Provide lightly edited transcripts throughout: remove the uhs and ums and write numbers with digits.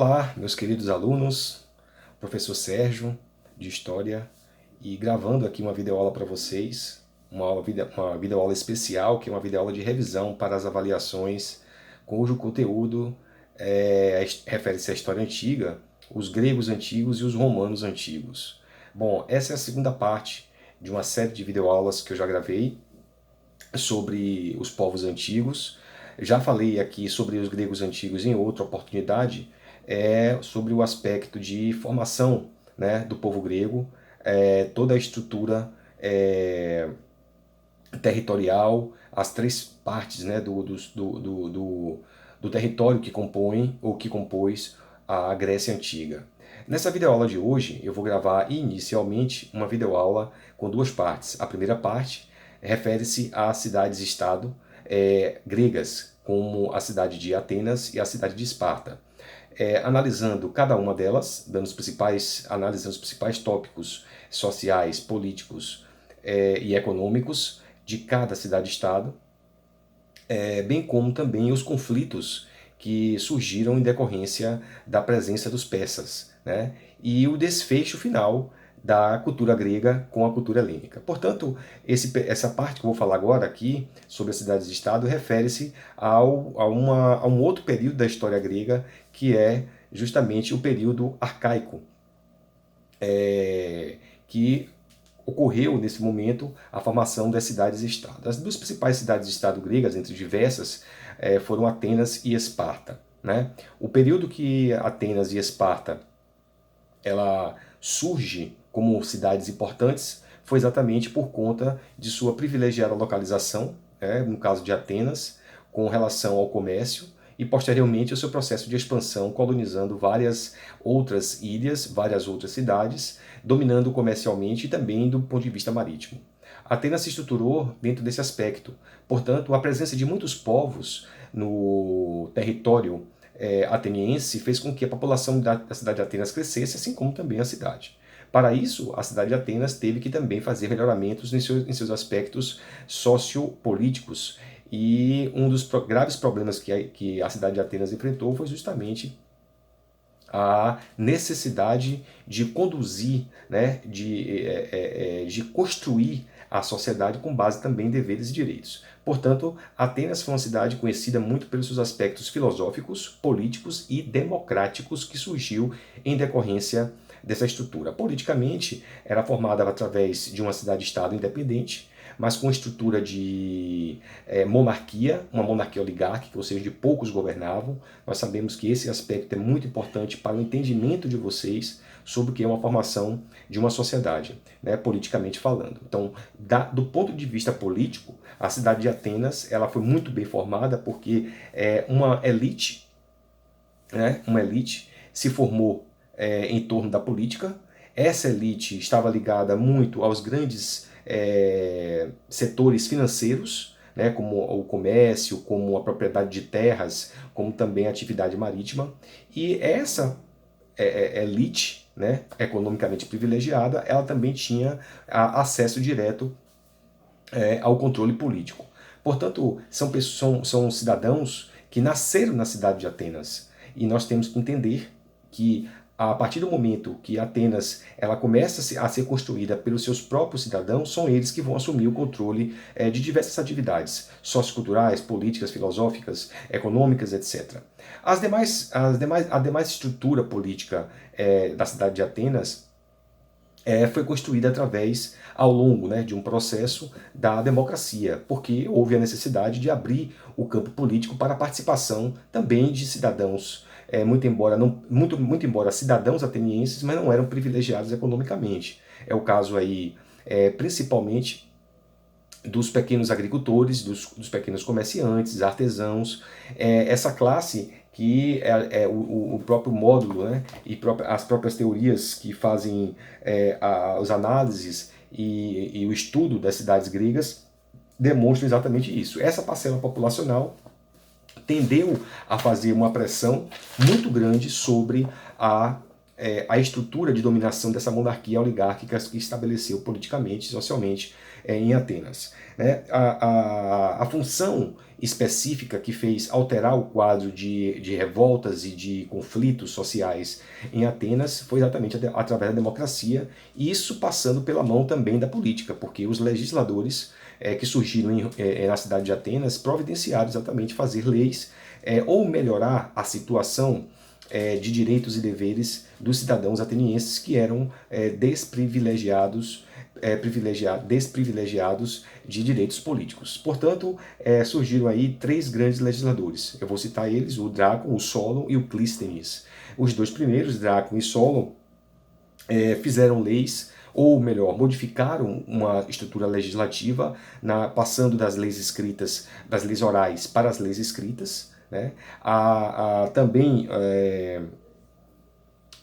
Olá, meus queridos alunos, professor Sérgio, de História, e gravando aqui uma videoaula para vocês, uma videoaula especial, que é uma videoaula de revisão para as avaliações, cujo conteúdo refere-se à história antiga, os gregos antigos e os romanos antigos. Bom, essa é a segunda parte de uma série de videoaulas que eu já gravei sobre os povos antigos. Já falei aqui sobre os gregos antigos em outra oportunidade, sobre o aspecto de formação, né, do povo grego, toda a estrutura territorial, as três partes, né, do território que compõe ou que compôs a Grécia Antiga. Nessa videoaula de hoje, eu vou gravar inicialmente uma videoaula com duas partes. A primeira parte refere-se às cidades-estado gregas, como a cidade de Atenas e a cidade de Esparta. Analisando cada uma delas, analisando os principais tópicos sociais, políticos e econômicos de cada cidade-estado, bem como também os conflitos que surgiram em decorrência da presença dos persas, né? E o desfecho final da cultura grega com a cultura helênica. Portanto, essa parte que eu vou falar agora aqui, sobre as cidades-estado, refere-se a um outro período da história grega, que é justamente o período arcaico, que ocorreu nesse momento a formação das cidades-estado. As duas principais cidades-estado gregas, entre diversas, foram Atenas e Esparta, né? O período que Atenas e Esparta ela surge como cidades importantes foi exatamente por conta de sua privilegiada localização, no caso de Atenas, com relação ao comércio, e posteriormente o seu processo de expansão, colonizando várias outras ilhas, várias outras cidades, dominando comercialmente e também do ponto de vista marítimo. Atenas se estruturou dentro desse aspecto. Portanto, a presença de muitos povos no território ateniense fez com que a população da cidade de Atenas crescesse, assim como também a cidade. Para isso, a cidade de Atenas teve que também fazer melhoramentos em seus aspectos sociopolíticos. E um dos graves problemas que a cidade de Atenas enfrentou foi justamente a necessidade de conduzir, né, de construir a sociedade com base também em deveres e direitos. Portanto, Atenas foi uma cidade conhecida muito pelos seus aspectos filosóficos, políticos e democráticos que surgiu em decorrência dessa estrutura. Politicamente, era formada através de uma cidade-estado independente, mas com estrutura de monarquia, uma monarquia oligárquica, ou seja, de poucos governavam. Nós sabemos que esse aspecto é muito importante para o entendimento de vocês sobre o que é uma formação de uma sociedade, né, politicamente falando. Então, do ponto de vista político, a cidade de Atenas ela foi muito bem formada porque uma elite se formou em torno da política. Essa elite estava ligada muito aos grandes setores financeiros, né, como o comércio, como a propriedade de terras, como também a atividade marítima. E essa elite, né, economicamente privilegiada, ela também tinha acesso direto ao controle político. Portanto, são cidadãos que nasceram na cidade de Atenas. E nós temos que entender que a partir do momento que Atenas ela começa a ser construída pelos seus próprios cidadãos, são eles que vão assumir o controle de diversas atividades socioculturais, políticas, filosóficas, econômicas, etc. A demais estrutura política da cidade de Atenas foi construída através, ao longo, né, de um processo da democracia, porque houve a necessidade de abrir o campo político para a participação também de cidadãos, muito embora cidadãos atenienses, mas não eram privilegiados economicamente. É o caso aí, principalmente, dos pequenos agricultores, dos pequenos comerciantes, artesãos, essa classe que o próprio módulo, né, e as próprias teorias que fazem as análises e o estudo das cidades gregas demonstram exatamente isso. Essa parcela populacional tendeu a fazer uma pressão muito grande sobre a estrutura de dominação dessa monarquia oligárquica que estabeleceu politicamente e socialmente em Atenas. Né? A função específica que fez alterar o quadro de revoltas e de conflitos sociais em Atenas foi exatamente através da democracia, e isso passando pela mão também da política, porque os legisladores que surgiram na cidade de Atenas providenciaram exatamente fazer leis ou melhorar a situação de direitos e deveres dos cidadãos atenienses que eram desprivilegiados de direitos políticos. Portanto, surgiram aí três grandes legisladores. Eu vou citar eles, o Drácon, o Solon e o Clístenes. Os dois primeiros, Drácon e Solon, fizeram leis, ou melhor, modificaram uma estrutura legislativa, passando das leis escritas, das leis orais para as leis escritas. Né? Também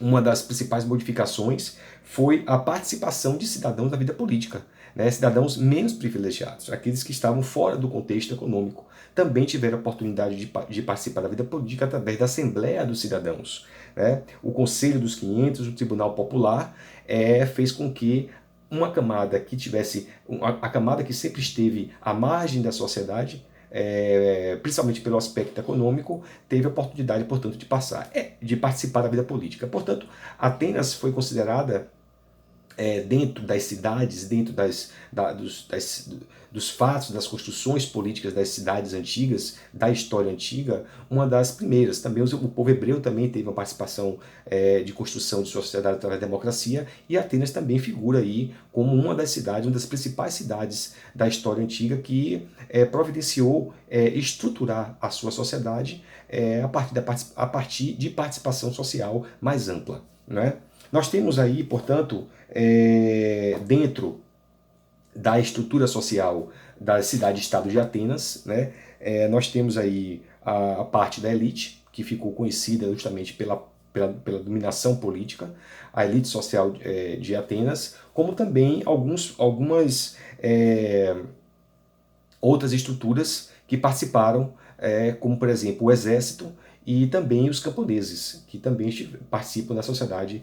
uma das principais modificações foi a participação de cidadãos na vida política, né? Cidadãos menos privilegiados, aqueles que estavam fora do contexto econômico, também tiveram a oportunidade de participar da vida política através da Assembleia dos Cidadãos. Né? O Conselho dos 500, o Tribunal Popular, fez com que uma camada que tivesse, a camada que sempre esteve à margem da sociedade, principalmente pelo aspecto econômico, teve a oportunidade, portanto, de participar da vida política. Portanto, Atenas foi considerada, dentro das cidades, dentro dos fatos, das construções políticas das cidades antigas, da história antiga, uma das primeiras. Também o povo hebreu também teve uma participação de construção de sua sociedade através da democracia, e Atenas também figura aí como uma das cidades, uma das principais cidades da história antiga que providenciou estruturar a sua sociedade a partir de participação social mais ampla. Né? Nós temos aí, portanto, dentro da estrutura social da cidade-estado de Atenas, né, nós temos aí a parte da elite, que ficou conhecida justamente pela dominação política, a elite social de Atenas, como também algumas outras estruturas que participaram, como por exemplo o exército e também os camponeses, que também participam da sociedade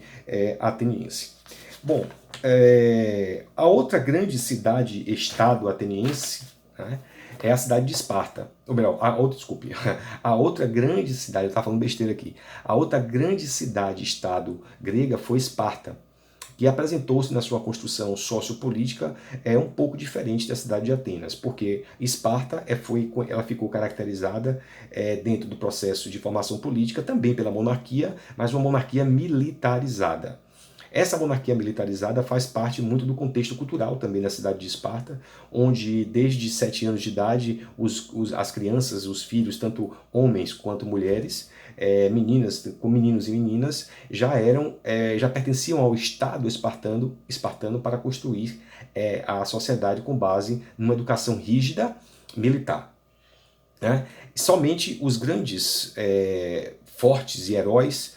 ateniense. Bom, a outra grande cidade-estado ateniense, né, é a cidade de Esparta. Ou melhor, desculpe, a outra grande cidade, eu estava falando besteira aqui, a outra grande cidade-estado grega foi Esparta, que apresentou-se na sua construção sociopolítica um pouco diferente da cidade de Atenas, porque Esparta ela ficou caracterizada dentro do processo de formação política também pela monarquia, mas uma monarquia militarizada. Essa monarquia militarizada faz parte muito do contexto cultural também da cidade de Esparta, onde desde 7 anos de idade as crianças, os filhos, tanto homens quanto mulheres, meninos e meninas, já pertenciam ao Estado espartano para construir a sociedade com base numa educação rígida militar. Né? Somente os grandes, fortes e heróis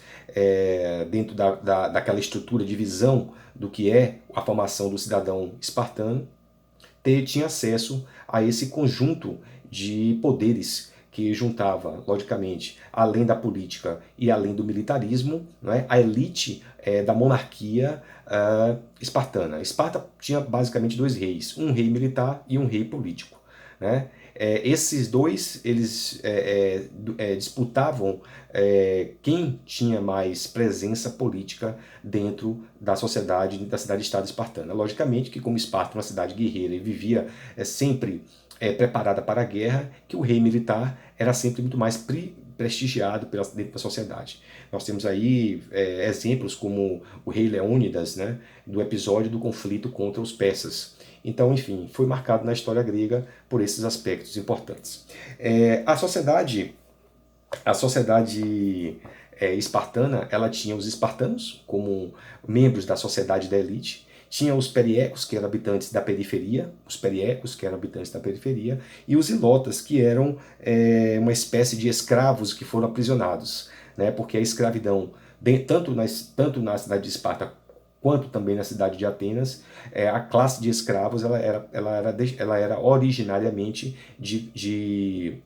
dentro daquela estrutura de visão do que é a formação do cidadão espartano, tinha acesso a esse conjunto de poderes que juntava, logicamente, além da política e além do militarismo, né, a elite da monarquia espartana. Esparta tinha basicamente 2 reis, um rei militar e um rei político. Né? Esses dois, eles disputavam quem tinha mais presença política dentro da sociedade, da cidade-estado espartana. Logicamente que como Esparta é uma cidade guerreira e vivia sempre preparada para a guerra, que o rei militar era sempre muito mais prestigiado dentro da sociedade. Nós temos aí exemplos como o rei Leônidas, né, do episódio do conflito contra os persas. Então, enfim, foi marcado na história grega por esses aspectos importantes. A sociedade espartana, ela tinha os espartanos como membros da sociedade da elite, tinha os periecos, que eram habitantes da periferia, e os ilotas, que eram uma espécie de escravos que foram aprisionados, né, porque a escravidão, tanto na cidade de Esparta quanto também na cidade de Atenas, a classe de escravos ela era originariamente de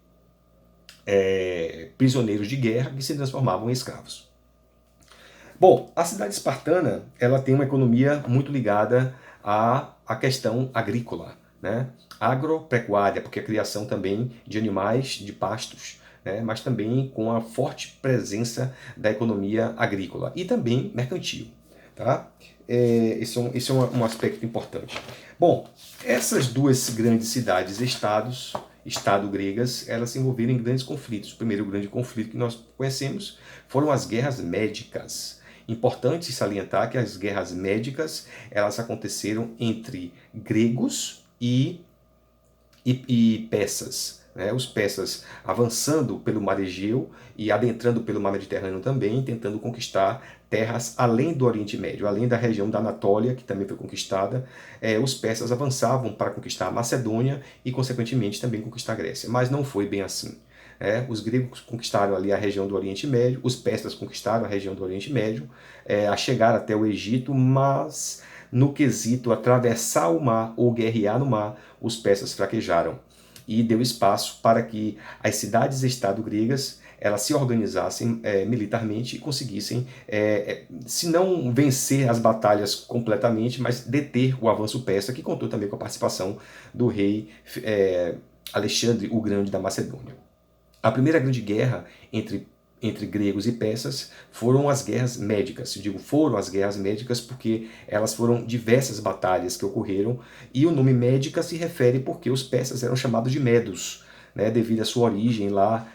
prisioneiros de guerra que se transformavam em escravos. Bom, a cidade espartana ela tem uma economia muito ligada à questão agrícola. né? Agropecuária, porque a criação também de animais, de pastos, né? Mas também com a forte presença da economia agrícola e também mercantil. Tá? Esse é um aspecto importante. Bom, essas duas grandes cidades-estados, Estado gregas, elas se envolveram em grandes conflitos. O primeiro grande conflito que nós conhecemos foram as guerras médicas. Importante salientar que as guerras médicas elas aconteceram entre gregos e persas. Né? Os persas avançando pelo mar Egeu e adentrando pelo mar Mediterrâneo também, tentando conquistar terras além do Oriente Médio, além da região da Anatólia, que também foi conquistada. Os persas avançavam para conquistar a Macedônia e, consequentemente, também conquistar a Grécia. Mas não foi bem assim. Os gregos conquistaram ali a região do Oriente Médio, os persas conquistaram a região do Oriente Médio, a chegar até o Egito, mas no quesito atravessar o mar ou guerrear no mar, os persas fraquejaram e deu espaço para que as cidades-estado gregas elas se organizassem militarmente e conseguissem, se não vencer as batalhas completamente, mas deter o avanço persa, que contou também com a participação do rei Alexandre o Grande da Macedônia. A primeira grande guerra entre gregos e persas foram as guerras médicas. Eu digo foram as guerras médicas porque elas foram diversas batalhas que ocorreram e o nome médica se refere porque os persas eram chamados de medos, né, devido à sua origem lá,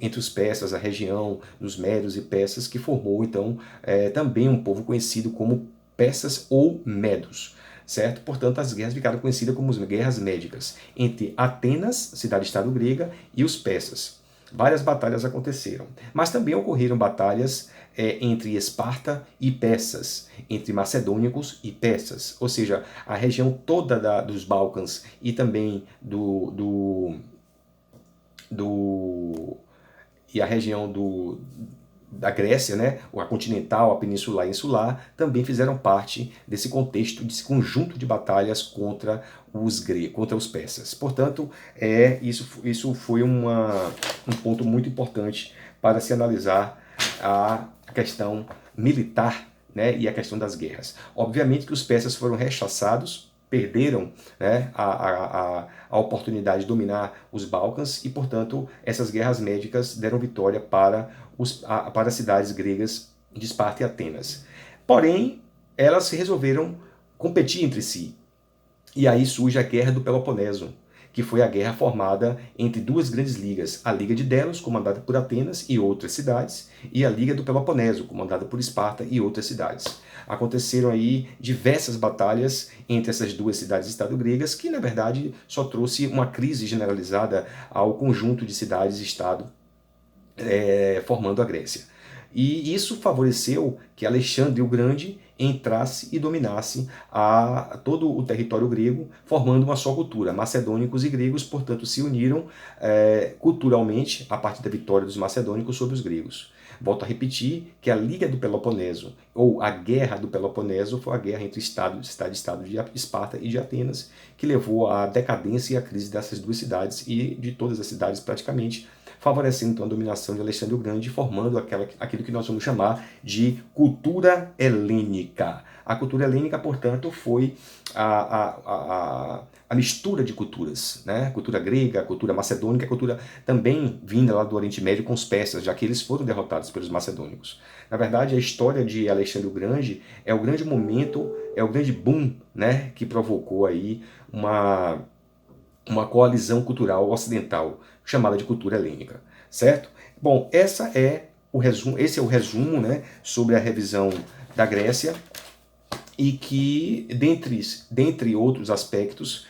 entre os persas, a região dos medos e persas, que formou então também um povo conhecido como persas ou medos. Certo? Portanto, as guerras ficaram conhecidas como as guerras médicas entre Atenas, cidade-estado grega, e os persas. Várias batalhas aconteceram, mas também ocorreram batalhas entre Esparta e persas, entre macedônicos e persas, ou seja, a região toda dos Balcãs e também e a região da Grécia, né, a continental, a peninsular e insular, também fizeram parte desse contexto, desse conjunto de batalhas contra os persas. Portanto, isso foi um ponto muito importante para se analisar a questão militar, né, e a questão das guerras. Obviamente que os persas foram rechaçados, perderam, né, a oportunidade de dominar os Balcãs e, portanto, essas guerras médicas deram vitória para as cidades gregas de Esparta e Atenas. Porém, elas resolveram competir entre si. E aí surge a Guerra do Peloponeso, que foi a guerra formada entre duas grandes ligas, a Liga de Delos, comandada por Atenas e outras cidades, e a Liga do Peloponeso, comandada por Esparta e outras cidades. Aconteceram aí diversas batalhas entre essas duas cidades-estado gregas, que na verdade só trouxe uma crise generalizada ao conjunto de cidades-estado formando a Grécia. E isso favoreceu que Alexandre o Grande entrasse e dominasse todo o território grego, formando uma só cultura. Macedônicos e gregos, portanto, se uniram culturalmente a partir da vitória dos macedônicos sobre os gregos. Volto a repetir que a Liga do Peloponeso, ou a Guerra do Peloponeso, foi a guerra entre Estado de Esparta e de Atenas, que levou à decadência e à crise dessas duas cidades e de todas as cidades praticamente, favorecendo então a dominação de Alexandre o Grande, formando aquilo que nós vamos chamar de cultura helênica. A cultura helênica, portanto, foi a mistura de culturas, né? Cultura grega, cultura macedônica, cultura também vinda lá do Oriente Médio com os persas, já que eles foram derrotados pelos macedônicos. Na verdade, a história de Alexandre o Grande é o grande momento, é o grande boom, né, que provocou aí uma coalizão cultural ocidental, chamada de cultura helênica, certo? Bom, esse é o resumo, né, sobre a revisão da Grécia e que, dentre outros aspectos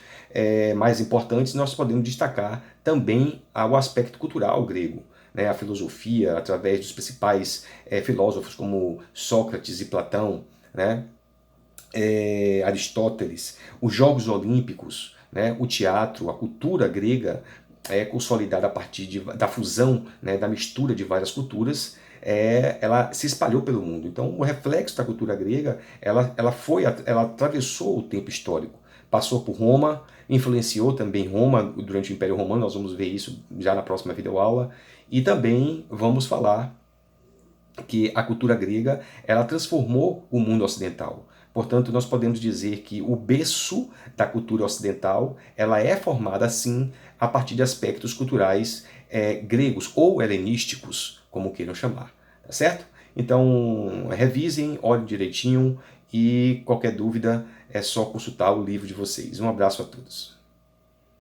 mais importantes, nós podemos destacar também o aspecto cultural grego, né, a filosofia, através dos principais filósofos como Sócrates e Platão, né, Aristóteles, os Jogos Olímpicos, né, o teatro, a cultura grega consolidada a partir da fusão, né, da mistura de várias culturas, ela se espalhou pelo mundo. Então, o reflexo da cultura grega, ela atravessou o tempo histórico, passou por Roma, influenciou também Roma durante o Império Romano, nós vamos ver isso já na próxima videoaula, e também vamos falar que a cultura grega ela transformou o mundo ocidental. Portanto, nós podemos dizer que o berço da cultura ocidental, ela é formada, sim, a partir de aspectos culturais gregos ou helenísticos, como queiram chamar, tá certo? Então, revisem, olhem direitinho e qualquer dúvida é só consultar o livro de vocês. Um abraço a todos.